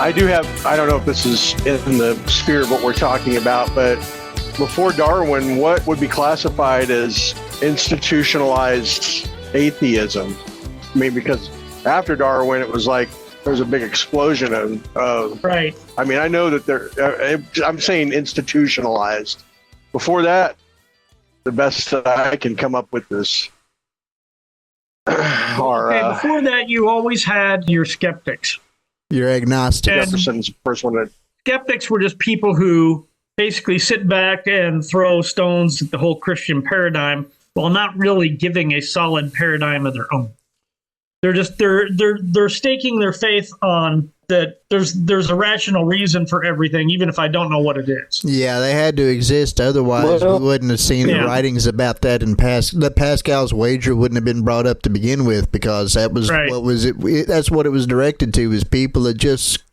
I don't know if this is in the spirit of what we're talking about, but before Darwin, what would be classified as institutionalized atheism? I mean, because after Darwin, it was like there was a big explosion of right. I mean, I know that I'm saying institutionalized. Before that, the best I can come up with is before that, you always had your skeptics. Your agnostic. Jefferson's first one. Skeptics were just people who basically sit back and throw stones at the whole Christian paradigm while not really giving a solid paradigm of their own. They're just they're staking their faith on that there's a rational reason for everything, even if I don't know what it is. Yeah, they had to exist, otherwise we wouldn't have seen the writings about that in Pascal's wager wouldn't have been brought up to begin with, because that was what was it. That's what it was directed to, is people that just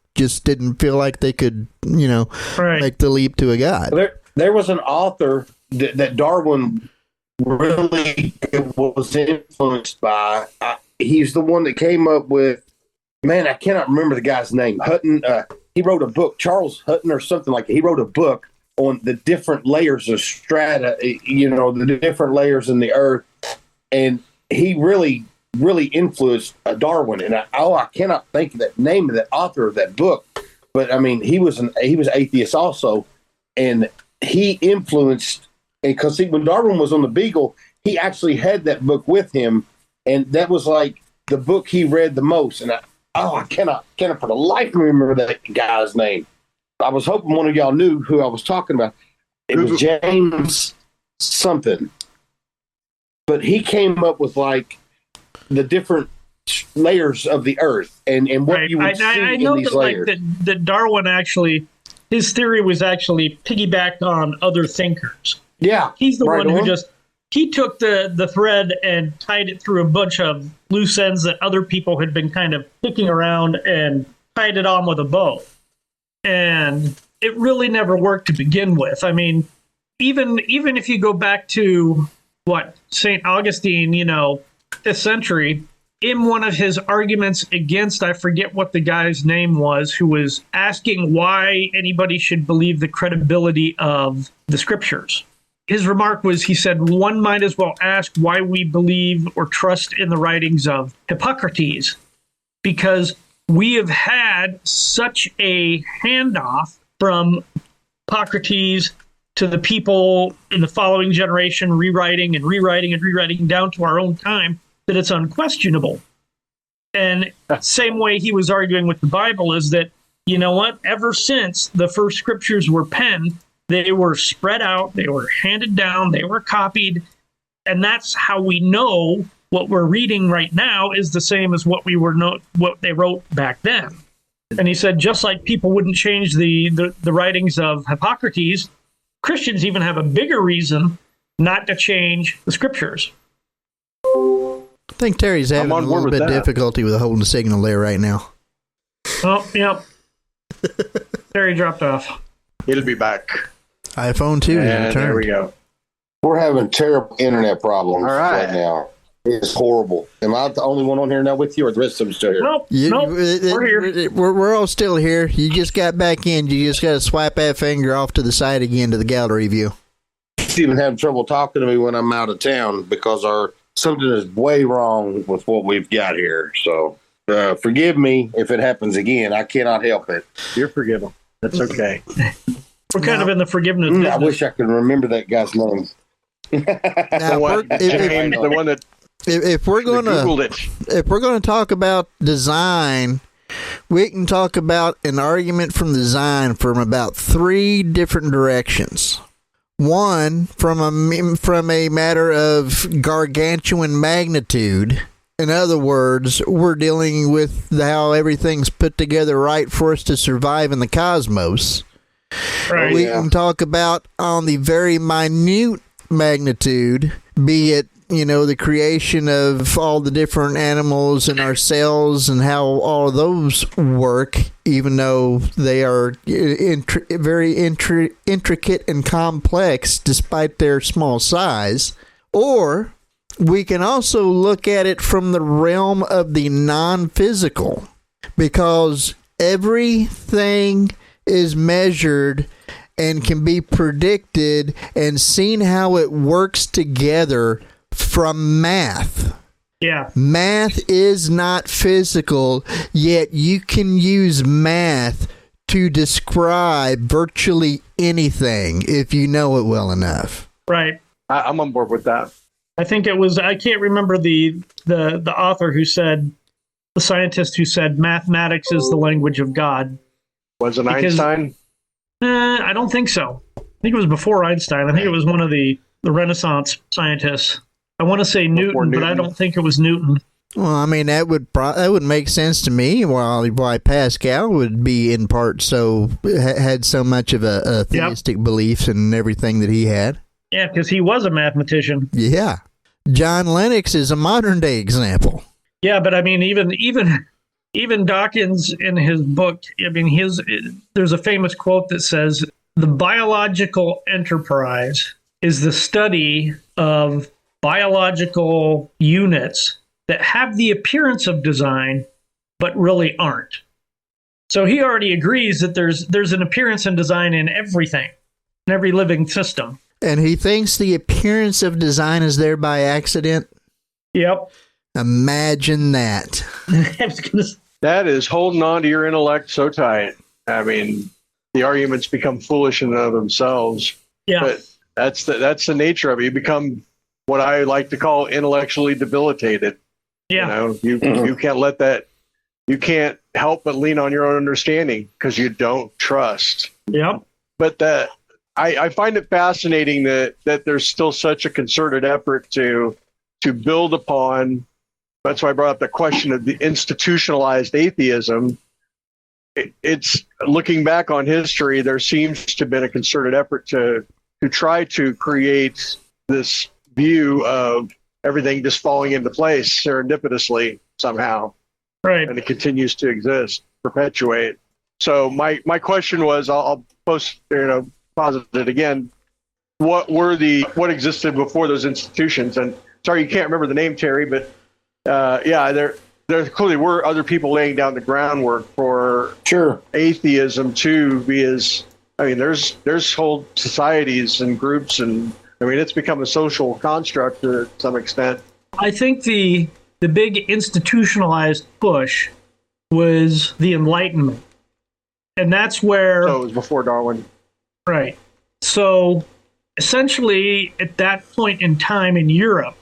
didn't feel like they could, make the leap to a God. There was an author that Darwin really was influenced by. He's the one that came up with, man, I cannot remember the guy's name. Hutton. He wrote a book, Charles Hutton or something like that. He wrote a book on the different layers of strata, the different layers in the earth. And he really, really influenced Darwin. And I cannot think of the name of that author of that book. But I mean, he was atheist also. And he influenced, because when Darwin was on the Beagle, he actually had that book with him. And that was like the book he read the most. And I cannot for the life of me remember that guy's name. I was hoping one of y'all knew who I was talking about. It was James something. But he came up with like the different layers of the earth and what you would see in these layers. That Darwin actually, his theory was actually piggybacked on other thinkers. Yeah. He's the one who he took the thread and tied it through a bunch of loose ends that other people had been kind of kicking around and tied it on with a bow. And it really never worked to begin with. I mean, even if you go back to St. Augustine, 5th century, in one of his arguments against, I forget what the guy's name was, who was asking why anybody should believe the credibility of the scriptures. His remark was, he said, one might as well ask why we believe or trust in the writings of Hippocrates, because we have had such a handoff from Hippocrates to the people in the following generation, rewriting down to our own time, that it's unquestionable. And same way he was arguing with the Bible is that, ever since the first scriptures were penned, they were spread out, they were handed down, they were copied, and that's how we know what we're reading right now is the same as what they wrote back then. And he said, just like people wouldn't change the writings of Hippocrates, Christians even have a bigger reason not to change the scriptures. I think Terry's having a little bit of difficulty with holding the signal there right now. Oh, yep. Terry dropped off. It'll be back. iPhone 2 and there we go. We're having terrible internet problems right now. It's horrible. Am I the only one on here now with you, or the rest of them still here? Nope. We're here. We're all still here. You just got back in. You just got to swipe that finger off to the side again to the gallery view. He's even having trouble talking to me when I'm out of town because something is way wrong with what we've got here. So forgive me if it happens again. I cannot help it. You're forgiven. That's okay. We're kind of in the forgiveness business. I wish I could remember that guy's name. If we're going to talk about design, we can talk about an argument from design from about 3 different directions. One, from a matter of gargantuan magnitude. In other words, we're dealing with how everything's put together right for us to survive in the cosmos. Right. We can talk about on the very minute magnitude, be it, the creation of all the different animals in our cells and how all of those work, even though they are very intricate and complex despite their small size. Or we can also look at it from the realm of the non-physical, because everything is measured and can be predicted and seen how it works together from math. Yeah. Math is not physical, yet you can use math to describe virtually anything if you know it well enough. Right. I'm on board with that. I think it was, I can't remember the author who said, the scientist who said mathematics is the language of God. Was it Einstein? I don't think so. I think it was before Einstein. I think it was one of the Renaissance scientists. I want to say Newton, but I don't think it was Newton. Well, I mean, that would make sense to me. Why Pascal would be in part had so much of a theistic beliefs and everything that he had. Yeah, because he was a mathematician. Yeah, John Lennox is a modern day example. Yeah, but I mean, even Dawkins in his book, I mean, there's a famous quote that says, "The biological enterprise is the study of biological units that have the appearance of design, but really aren't." So he already agrees that there's an appearance and design in everything, in every living system. And he thinks the appearance of design is there by accident? Yep. Imagine that. That is holding on to your intellect so tight. I mean, the arguments become foolish in and of themselves. Yeah. But that's the nature of it. You become what I like to call intellectually debilitated. Yeah. You can't let that, you can't help but lean on your own understanding because you don't trust. Yep. But I find it fascinating that there's still such a concerted effort to build upon. That's why I brought up the question of the institutionalized atheism. It's looking back on history, there seems to have been a concerted effort to try to create this view of everything just falling into place serendipitously somehow. Right. And it continues to exist, perpetuate. So my question was, I'll post, posit it again. What existed before those institutions? And sorry, you can't remember the name, Terry, but there clearly were other people laying down the groundwork for atheism to be there's whole societies and groups, and I mean, it's become a social construct to some extent. I think the big institutionalized push was the Enlightenment. And that's where... So it was before Darwin. Right. So essentially, at that point in time in Europe,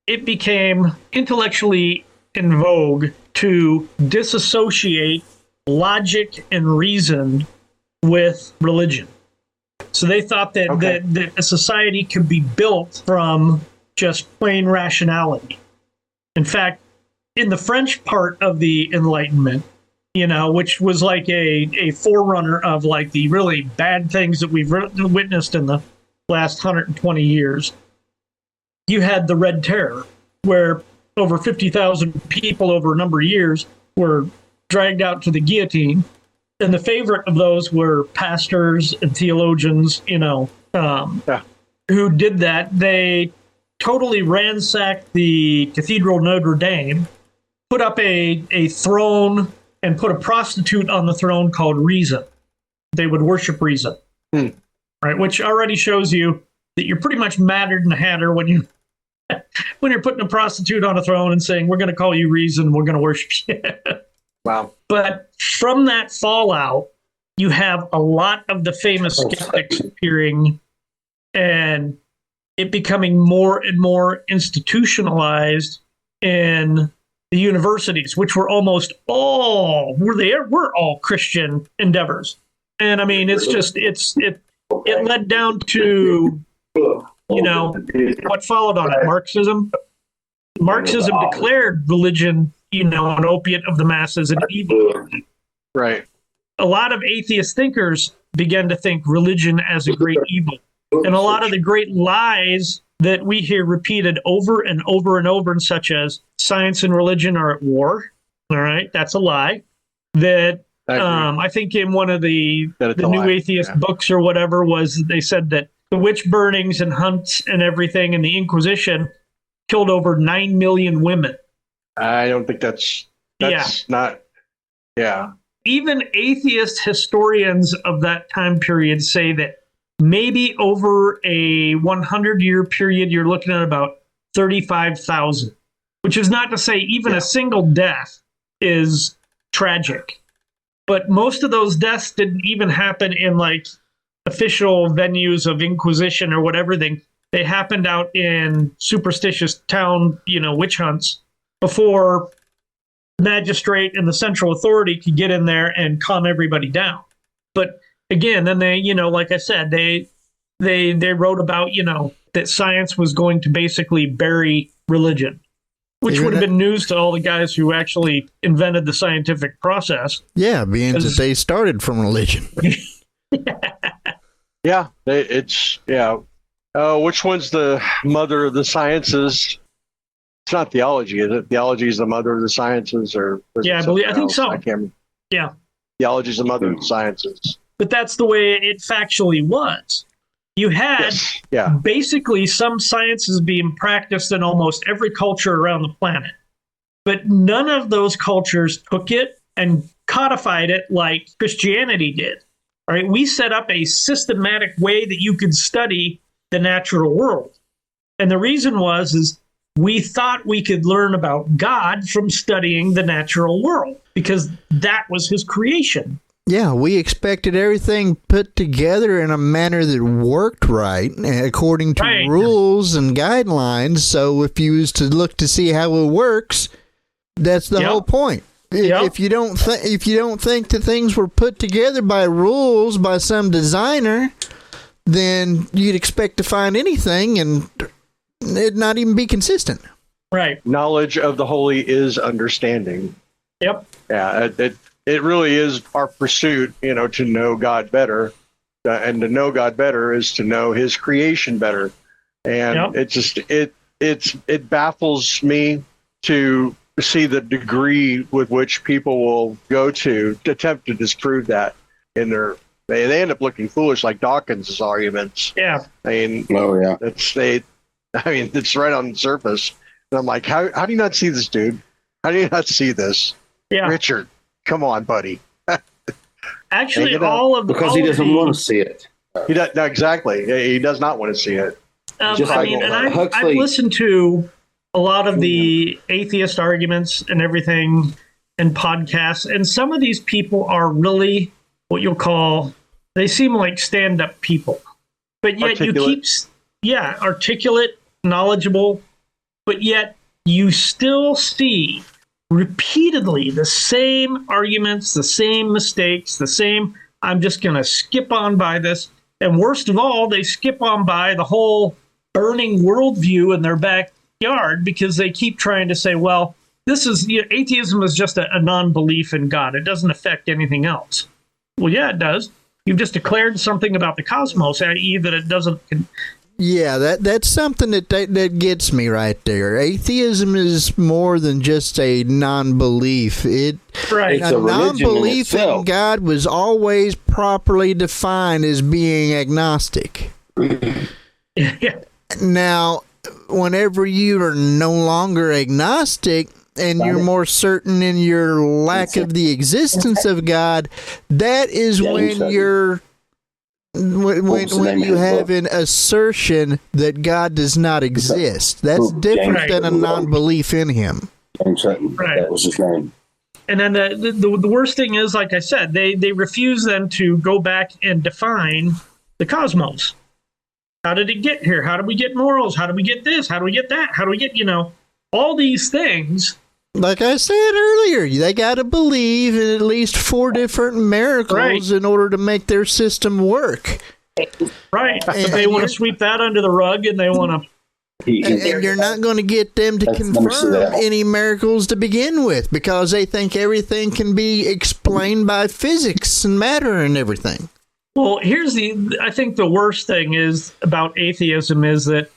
it became intellectually in vogue to disassociate logic and reason with religion. So they thought that a society could be built from just plain rationality. In fact, in the French part of the Enlightenment, which was like a forerunner of like the really bad things that we've witnessed in the last 120 years, you had the Red Terror, where over 50,000 people over a number of years were dragged out to the guillotine. And the favorite of those were pastors and theologians, who did that. They totally ransacked the Cathedral Notre Dame, put up a throne, and put a prostitute on the throne called Reason. They would worship Reason, right? Which already shows you that you're pretty much madder than a hatter when you're putting a prostitute on a throne and saying, we're going to call you Reason, we're going to worship you. Wow. But from that fallout, you have a lot of the famous skeptics appearing and it becoming more and more institutionalized in the universities, which were almost all were all Christian endeavors. And I mean, it's just it led down to what followed on it. Marxism declared religion, an opiate of the masses and evil. Right. A lot of atheist thinkers began to think religion as a great evil. And a lot of the great lies that we hear repeated over and over and over, such as science and religion are at war. All right, that's a lie. That I think in one of the New Atheist books or whatever they said that the witch burnings and hunts and everything and the Inquisition killed over 9 million women. I don't think that's not. Yeah. even atheist historians of that time period say that maybe over a 100-year period, you're looking at about 35,000, which is not to say even a single death is tragic. But most of those deaths didn't even happen in like official venues of Inquisition or whatever. They happened out in superstitious town, witch hunts before magistrate and the central authority could get in there and calm everybody down. But again, then they, like I said, they wrote about, that science was going to basically bury religion, which would have been news to all the guys who actually invented the scientific process. Yeah, being that they started from religion. Yeah, it's, which one's the mother of the sciences? It's not theology, is it? Theology is the mother of the sciences, or I think so. I can't. Yeah, theology is the mother of the sciences. But that's the way it factually was. You had basically some sciences being practiced in almost every culture around the planet, but none of those cultures took it and codified it like Christianity did. All right, we set up a systematic way that you could study the natural world, and the reason is we thought we could learn about God from studying the natural world because that was his creation. Yeah, we expected everything put together in a manner that worked right, according to rules and guidelines. So if you was to look to see how it works, that's the whole point. If you don't think that things were put together by rules by some designer, then you'd expect to find anything and it not even be consistent. Right. Knowledge of the holy is understanding. Yep. Yeah, it really is our pursuit, to know God better. And to know God better is to know his creation better. And it just, it baffles me to see the degree with which people will go to attempt to disprove that in their, they end up looking foolish, like Dawkins' arguments. Yeah. I mean, it's right on the surface. And I'm like, how do you not see this, dude? How do you not see this? Yeah. Richard, come on, buddy. Actually, because he doesn't want to see it. He does, no, exactly. He does not want to see it. I've listened to a lot of the atheist arguments and everything in podcasts, and some of these people are really what you'll call, they seem like stand-up people. But yet articulate. Articulate, knowledgeable, but yet you still see repeatedly the same arguments, the same mistakes, the same, I'm just going to skip on by this. And worst of all, they skip on by the whole burning worldview in their backyard because they keep trying to say, well, this is, atheism is just a non-belief in God. It doesn't affect anything else. Well, yeah, it does. You've just declared something about the cosmos, i.e. that it doesn't. Yeah, that's something that gets me right there. Atheism is more than just a non-belief. A non-belief in God was always properly defined as being agnostic. Yeah. Now, whenever you are no longer agnostic and you're more certain in your lack of the existence of God, that is when you're when you have an assertion that God does not exist. That's different than a non-belief in him. That was his name. And then the worst thing is, like I said, they refuse then to go back and define the cosmos. How did it get here? How do we get morals? How do we get this? How do we get that? How do we get, all these things? Like I said earlier, they got to believe in at least 4 different miracles in order to make their system work. Right. And they want to sweep that under the rug, and they want to. And you're not going to get them to confirm any miracles to begin with because they think everything can be explained by physics and matter and everything. Well, I think the worst thing is about atheism is that